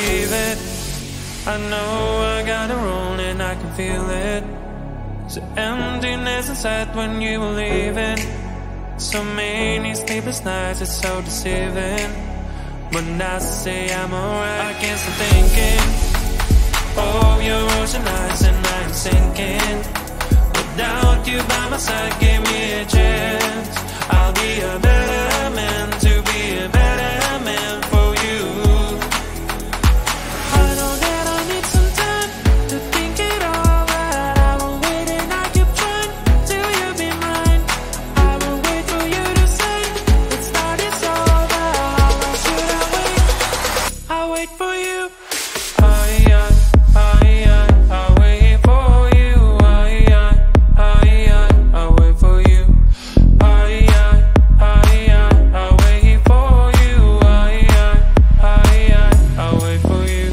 believe it. I know I got it wrong and I can feel it. The emptiness inside when you were leaving. So many sleepless nights, it's so deceiving. When I say I'm alright, I can't stop thinking of your ocean eyes and I'm sinking. Without you by my side, give me a chance. I'll be a better man, to be a better man for you. I know that I need some time to think it all out. I will wait and I keep trying till you be mine. I will wait for you to say let's start this over. How long should I wait? I'll wait for you. I'll wait for you. I'll wait for you. I'll wait for you. I'll wait for you.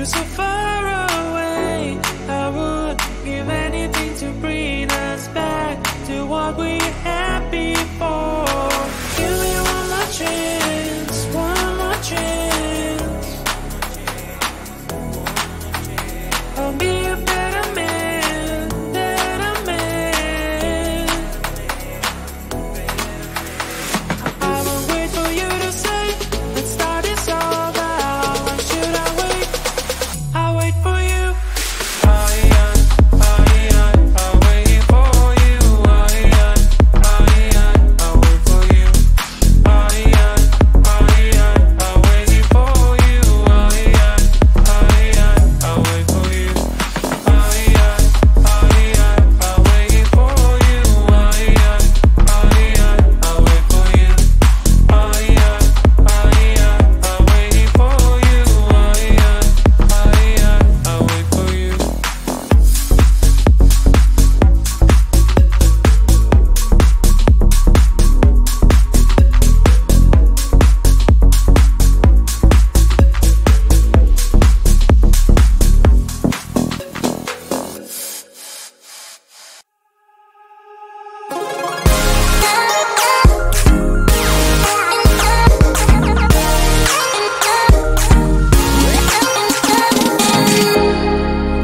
So far away, I would give anything to bring us back to what we had before. Give me one more chance, one more chance. I'll be a better man, better man. I will wait for you to say, let's start this over. How long should I wait? I'll wait for you. I'll wait for you. I'll wait for you. I'll wait for you. I'll wait for you.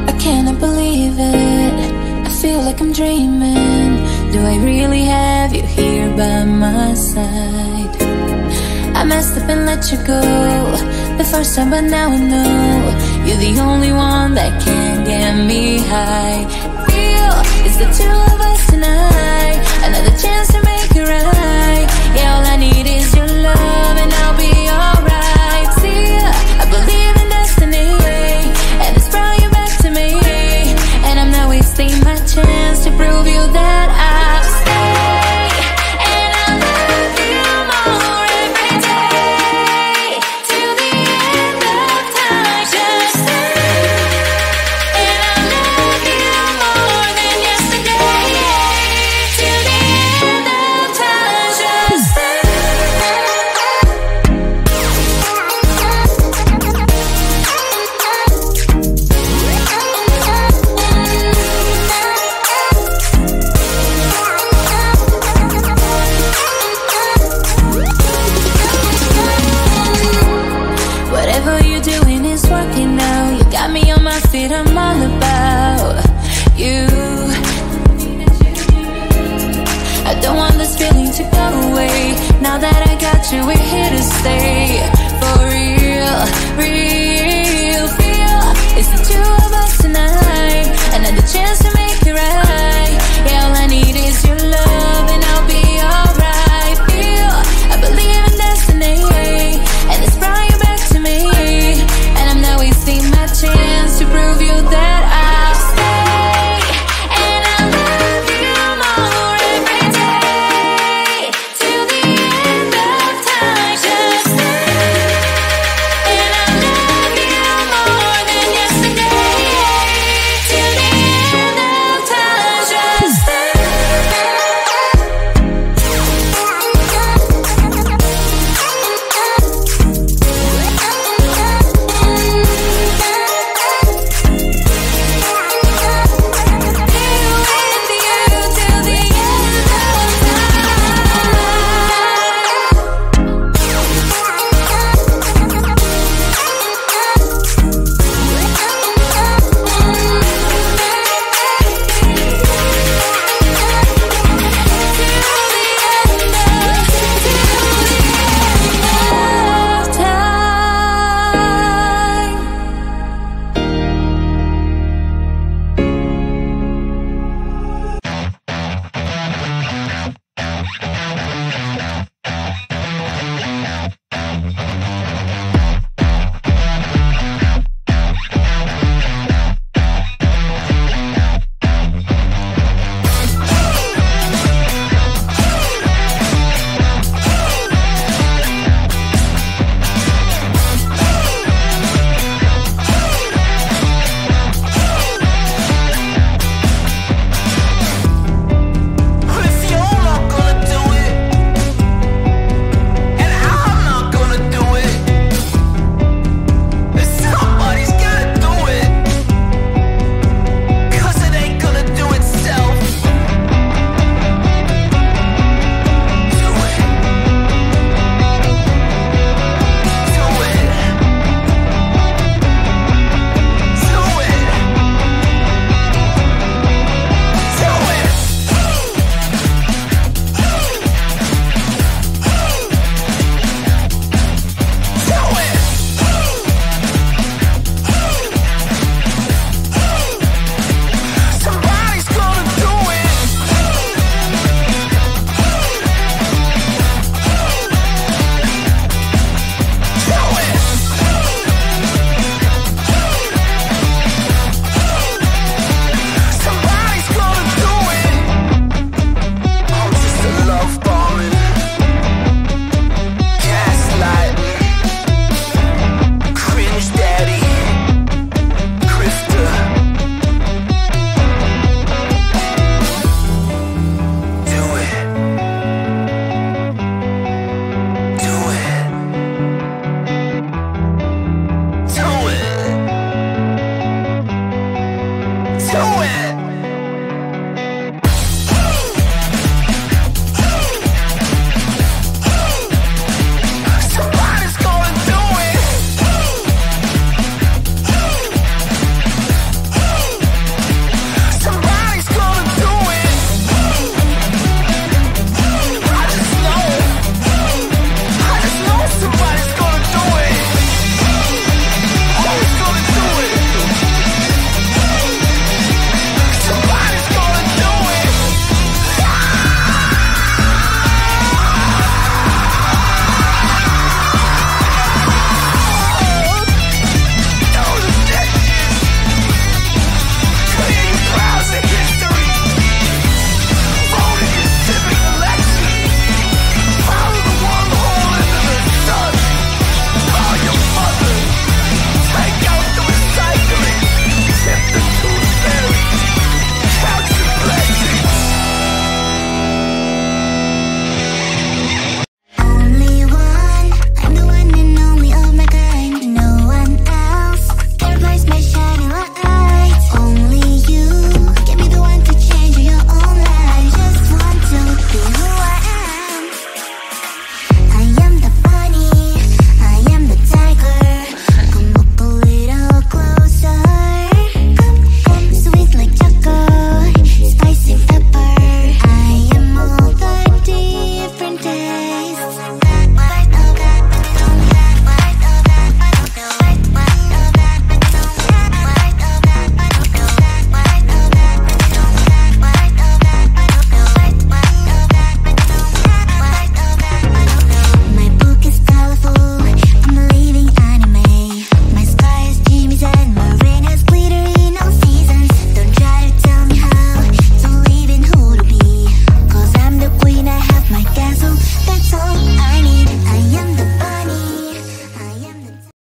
I cannot believe it. I feel like I'm dreaming. Do I really have you here by my side? I messed up and let you go the first time, but now I know you're the only one that can get me high. Real is the two of us tonight.